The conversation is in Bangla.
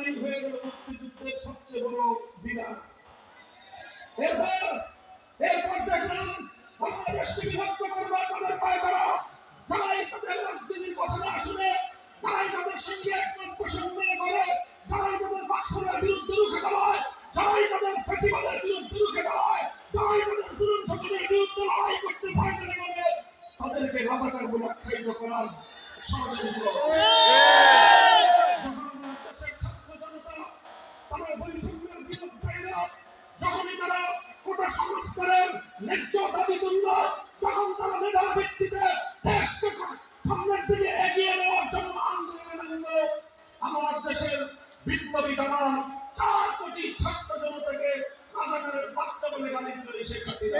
রাজধানী হয়ে গেল মুক্তিযুদ্ধের সবচেয়ে বড় বিরাট। এরপর দেখলাম বাংলাদেশকে বিভক্ত করবার তাদের পায়তারা, যারাই তাদের রাজনীতির কথা না শুনে, যারাই তাদের সঙ্গে একমত পোষণ না করে, যারাই তাদের বাক্সের বিরুদ্ধে রুখে দাঁড়ায়, যারাই তাদের প্রতিবাদের বিরুদ্ধে রুখে দাঁড়ায়, যারাই তাদের জুলুম শোষণের বিরুদ্ধে লড়াই করতে পারবে না, তাদেরকে রাজাকার বলে আখ্যায়িত করার ষড়যন্ত্র। তারা বৈষম্যের বিরুদ্ধে, যখনই তারা কোটা সংস্কারের ন্যায্য দাবি তুলল, তখন তারা মেধা ভিত্তিতে দেশকে সামনের দিকে এগিয়ে নেওয়ার জন্য আন্দোলনে নামল। আমার দেশের বিপ্লবী জানান 4 কোটি ছাত্র জনতাকে রাজাকারের বাচ্চা বলে গালি দিল শেখ হাসিনা।